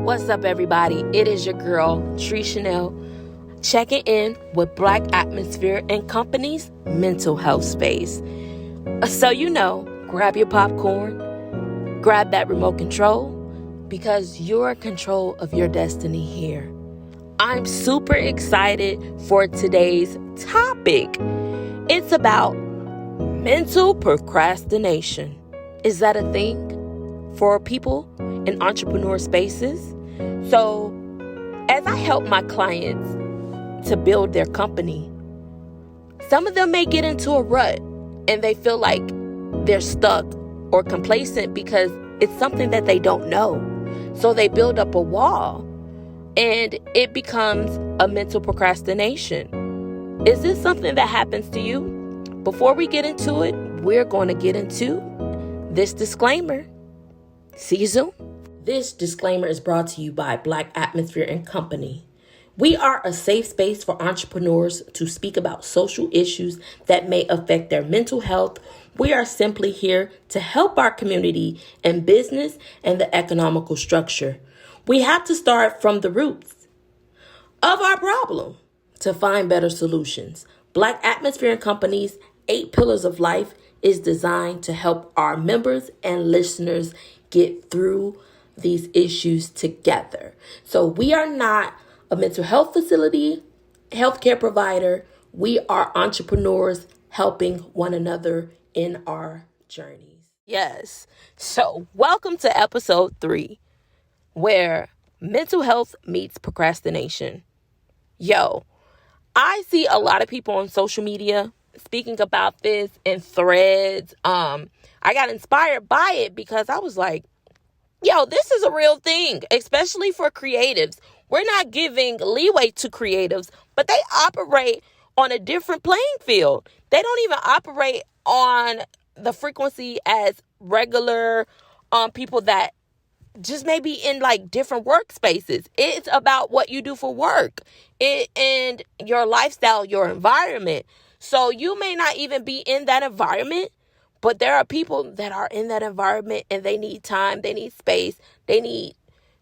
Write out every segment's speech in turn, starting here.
What's up, everybody? It is your girl, Tree Chanel, checking in with Black Atmosphere and Company's mental health space. So grab your popcorn, grab that remote control, because you're in control of your destiny here. I'm super excited for today's topic. It's about mental procrastination. Is that a thing for people in entrepreneur spaces? So, as I help my clients to build their company, some of them may get into a rut and they feel like they're stuck or complacent because it's something that they don't know. So they build up a wall and it becomes a mental procrastination. Is this something that happens to you? Before we get into it, we're going to get into this disclaimer. See you soon. This disclaimer is brought to you by Black Atmosphere and Company. We are a safe space for entrepreneurs to speak about social issues that may affect their mental health. We are simply here to help our community and business and the economical structure. We have to start from the roots of our problem to find better solutions. Black Atmosphere and Company's 8 Pillars of Life is designed to help our members and listeners get through these issues together. So we are not a mental health facility, healthcare provider. We are entrepreneurs helping one another in our journeys. Yes. So welcome to episode 3, where mental health meets procrastination. I see a lot of people on social media speaking about this in threads. I got inspired by it because I was like, this is a real thing, especially for creatives. We're not giving leeway to creatives, but they operate on a different playing field. They don't even operate on the frequency as regular people that just maybe in like different workspaces. It's about what you do for work and your lifestyle, your environment. So you may not even be in that environment, but there are people that are in that environment and they need time, they need space, they need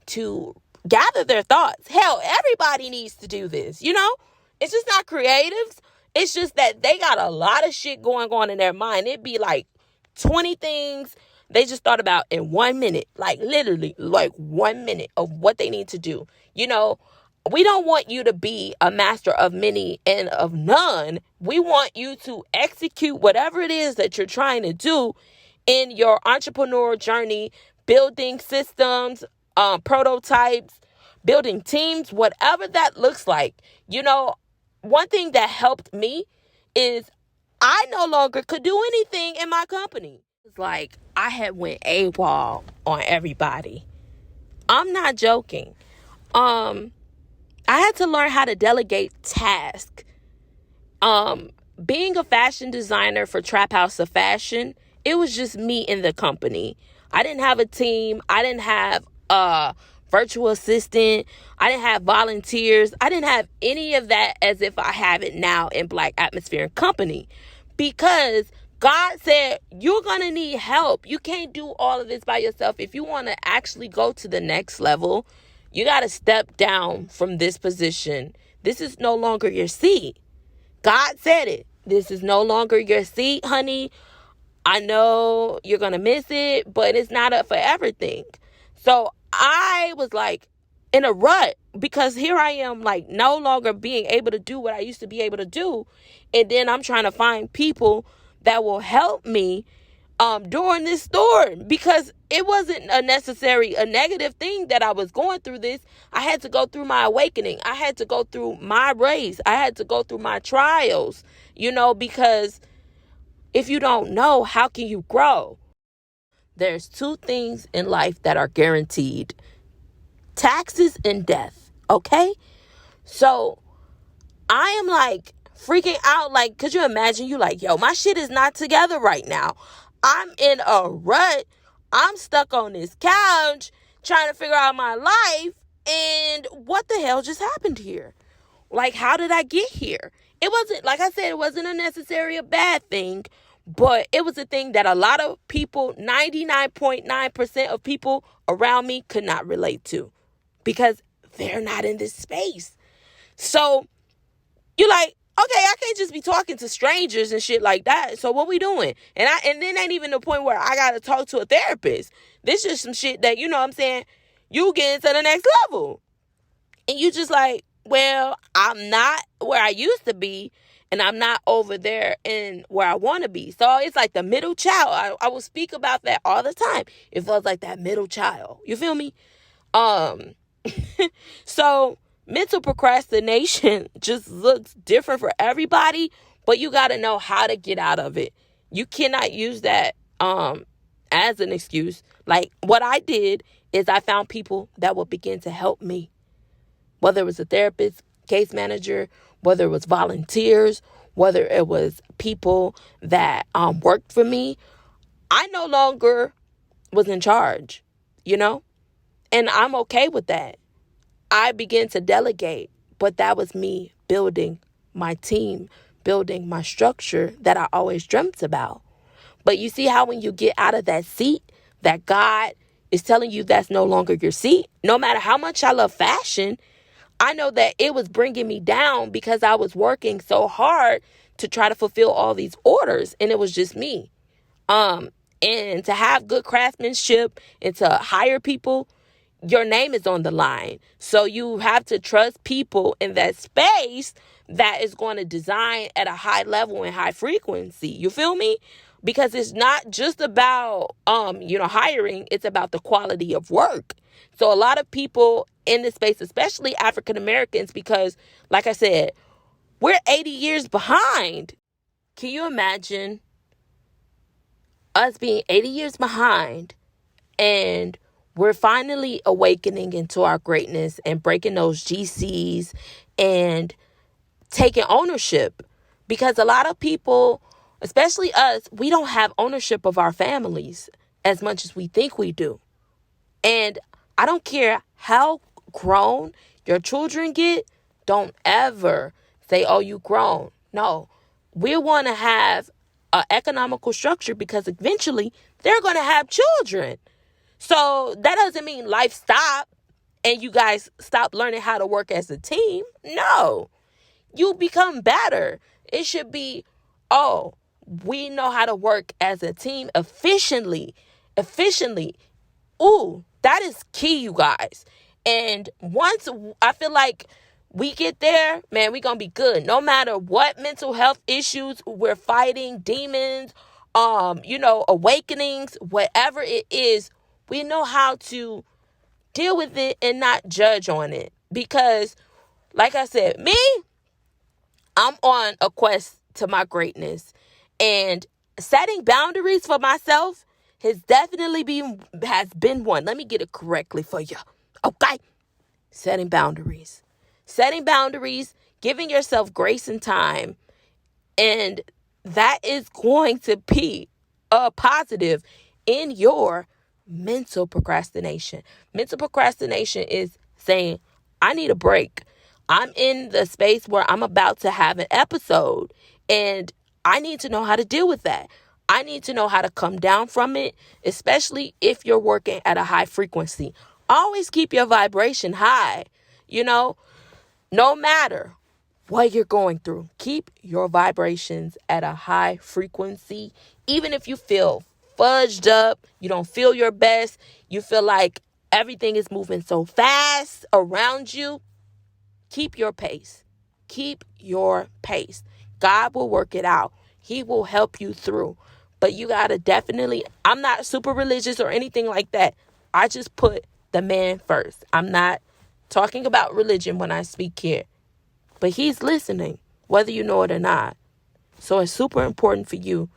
to gather their thoughts. Hell, everybody needs to do this, It's just not creatives. It's just that they got a lot of shit going on in their mind. It'd be like 20 things they just thought about in 1 minute, like literally like 1 minute of what they need to do. We don't want you to be a master of many and of none. We want you to execute whatever it is that you're trying to do in your entrepreneurial journey, building systems, prototypes, building teams, whatever that looks like. One thing that helped me is I no longer could do anything in my company. It's like I had went AWOL on everybody. I'm not joking. I had to learn how to delegate tasks. Being a fashion designer for Trap House of Fashion, it was just me in the company. I didn't have a team. I didn't have a virtual assistant. I didn't have volunteers. I didn't have any of that as if I have it now in Black Atmosphere and Company. Because God said, you're going to need help. You can't do all of this by yourself. If you want to actually go to the next level, you got to step down from this position. This is no longer your seat. God said it. This is no longer your seat, honey. I know you're going to miss it, but it's not a forever thing. So I was like in a rut because here I am like no longer being able to do what I used to be able to do. And then I'm trying to find people that will help me during this storm, because it wasn't a negative thing that I was going through this. I had to go through my awakening. I had to go through my race. I had to go through my trials, because if you don't know, how can you grow? There's 2 things in life that are guaranteed: taxes and death. Okay. So I am like freaking out. Like, could you imagine? You like, my shit is not together right now. I'm in a rut. I'm stuck on this couch trying to figure out my life. And what the hell just happened here? Like, how did I get here? It wasn't, like I said, it wasn't a bad thing, but it was a thing that a lot of people, 99.9% of people around me could not relate to. because they're not in this space. So you're like, okay, I can't just be talking to strangers and shit like that. So what we doing? And then ain't even the point where I gotta talk to a therapist. This is some shit that, you know what I'm saying, you get into the next level. And you just like, well, I'm not where I used to be, and I'm not over there in where I want to be. So it's like the middle child. I will speak about that all the time. It feels like that middle child. You feel me? So mental procrastination just looks different for everybody, but you got to know how to get out of it. You cannot use that as an excuse. Like what I did is I found people that would begin to help me, whether it was a therapist, case manager, whether it was volunteers, whether it was people that worked for me. I no longer was in charge, you know, and I'm okay with that. I began to delegate, but that was me building my team, building my structure that I always dreamt about. But you see how when you get out of that seat, that God is telling you that's no longer your seat. No matter how much I love fashion, I know that it was bringing me down because I was working so hard to try to fulfill all these orders, and it was just me. And to have good craftsmanship and to hire people, your name is on the line. So you have to trust people in that space that is going to design at a high level and high frequency. You feel me? Because it's not just about, hiring. It's about the quality of work. So a lot of people in this space, especially African Americans, because like I said, we're 80 years behind. Can you imagine us being 80 years behind and we're finally awakening into our greatness and breaking those GCs and taking ownership? Because a lot of people, especially us, we don't have ownership of our families as much as we think we do. And I don't care how grown your children get, don't ever say, oh, you grown. No, we want to have an economical structure because eventually they're going to have children. So that doesn't mean life stop and you guys stop learning how to work as a team. No, you become better. It should be, oh, we know how to work as a team efficiently. Ooh, that is key, you guys. And once I feel like we get there, man, we're going to be good. No matter what mental health issues we're fighting, demons, awakenings, whatever it is, we know how to deal with it and not judge on it. Because, like I said, me, I'm on a quest to my greatness. And setting boundaries for myself has been one. Let me get it correctly for you. Okay? Setting boundaries, giving yourself grace and time. And that is going to be a positive in your mental procrastination. Mental procrastination is saying, I need a break. I'm in the space where I'm about to have an episode and I need to know how to deal with that. I need to know how to come down from it, especially if you're working at a high frequency. Always keep your vibration high, no matter what you're going through. Keep your vibrations at a high frequency. Even if you feel fudged up, you don't feel your best, you feel like everything is moving so fast around you, keep your pace. Keep your pace. God will work it out. He will help you through. But you got to definitely, I'm not super religious or anything like that. I just put the man first. I'm not talking about religion when I speak here. But he's listening, whether you know it or not. So it's super important for you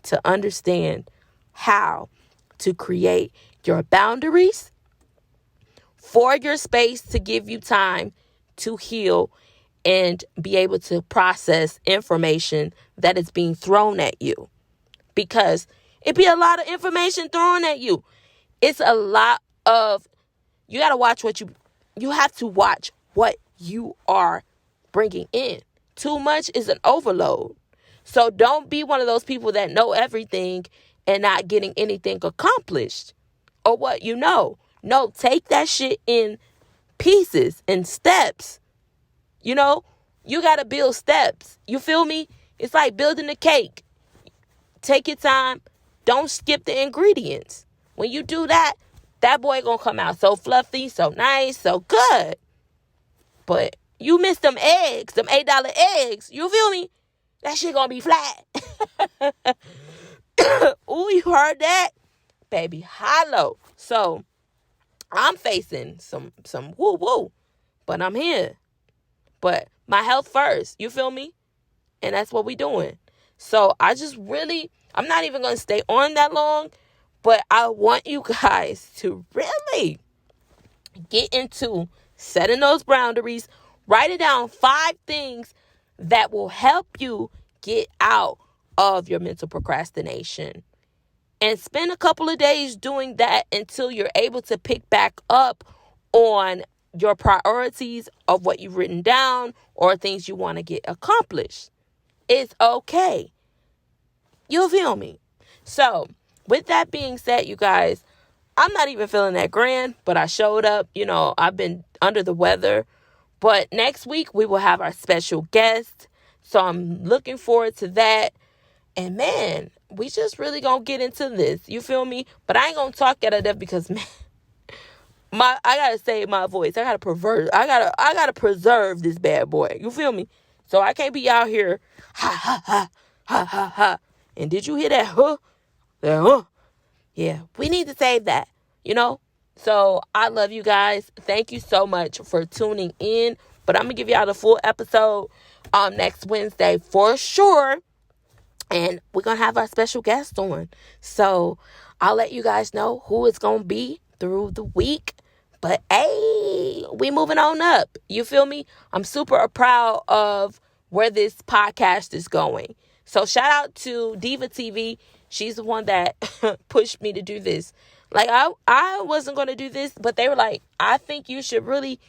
to understand how to create your boundaries for your space to give you time to heal and be able to process information that is being thrown at you. Because it be a lot of information thrown at you. It's a lot of, you got to watch you have to watch what you are bringing in. Too much is an overload. So don't be one of those people that know everything and not getting anything accomplished or what you know. No, take that shit in pieces and steps. You know, you got to build steps. You feel me? It's like building a cake. Take your time. Don't skip the ingredients. When you do that, that boy gonna come out so fluffy, so nice, so good. But you missed them eggs, them $8 eggs. You feel me? That shit gonna be flat. Ooh, you heard that? Baby, hollow. So, I'm facing some woo-woo. But I'm here. But my health first. You feel me? And that's what we doing. So, I'm not even going to stay on that long. But I want you guys to really get into setting those boundaries. Write it down 5 things that will help you get out of your mental procrastination. And spend a couple of days doing that until you're able to pick back up on your priorities of what you've written down or things you want to get accomplished. It's okay. You'll feel me? So, with that being said, you guys, I'm not even feeling that grand, but I showed up. You know, I've been under the weather. But next week, we will have our special guest. So, I'm looking forward to that. And man, we just really gonna get into this. You feel me? But I ain't gonna talk out of that because man, I gotta save my voice. I gotta preserve this bad boy. You feel me? So I can't be out here ha ha ha ha ha ha. And did you hear that? Huh? That huh? Yeah, we need to save that. You know? So I love you guys. Thank you so much for tuning in. But I'm gonna give y'all the full episode next Wednesday for sure. And we're going to have our special guest on. So I'll let you guys know who it's going to be through the week. But, hey, we moving on up. You feel me? I'm super proud of where this podcast is going. So shout out to Diva TV. She's the one that pushed me to do this. Like, I wasn't going to do this, but they were like, I think you should really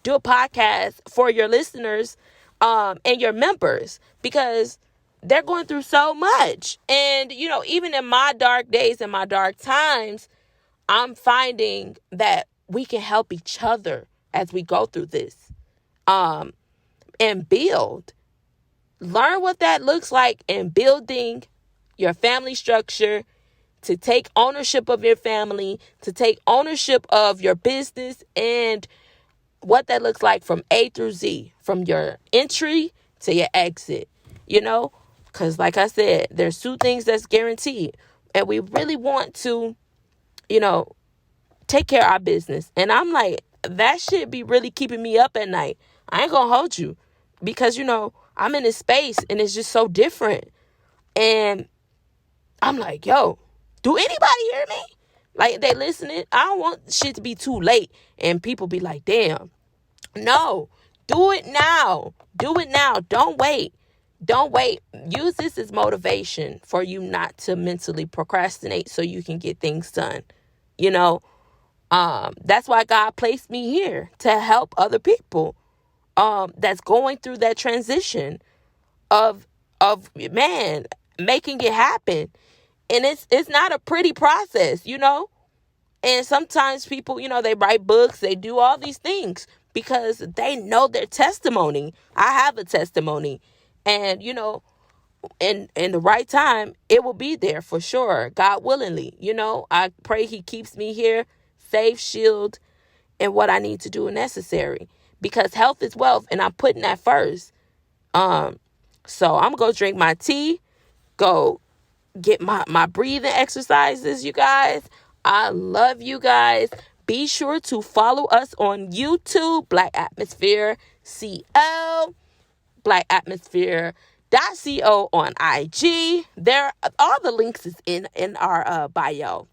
do a podcast for your listeners and your members because they're going through so much. And, you know, even in my dark days and my dark times, I'm finding that we can help each other as we go through this. And build. Learn what that looks like in building your family structure, to take ownership of your family, to take ownership of your business, and what that looks like from A through Z, from your entry to your exit, you know? Because like I said, there's 2 things that's guaranteed. And we really want to, you know, take care of our business. And I'm like, that should be really keeping me up at night. I ain't going to hold you. Because, you know, I'm in this space and it's just so different. And I'm like, yo, do anybody hear me? Like, they listening. I don't want shit to be too late. And people be like, damn. No, do it now. Do it now. Don't wait. Don't wait. Use this as motivation for you not to mentally procrastinate so you can get things done. You know, that's why God placed me here to help other people that's going through that transition of man, making it happen. And it's not a pretty process, you know. And sometimes people, you know, they write books, they do all these things because they know their testimony. I have a testimony. And, you know, in the right time, it will be there for sure. God willingly, you know, I pray he keeps me here, safe, shield, and what I need to do necessary. Because health is wealth, and I'm putting that first. So I'm going to drink my tea, go get my breathing exercises, you guys. I love you guys. Be sure to follow us on YouTube, Black Atmosphere CO. Black Atmosphere.co on IG. There, all the links is in our bio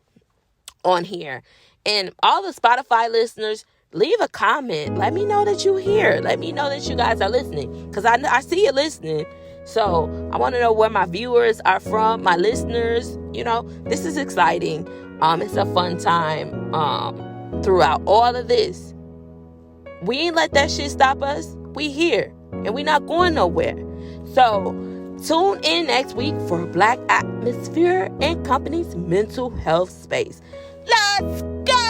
on here. And all the Spotify listeners, leave a comment. Let me know that you're here. Let me know that you guys are listening, because I see you listening. So I want to know where my viewers are from, my listeners. You know, this is exciting. It's a fun time throughout all of this. We ain't let that shit stop us. We here. And we're not going nowhere. So, tune in next week for Black Atmosphere and Company's Mental Health Space. Let's go!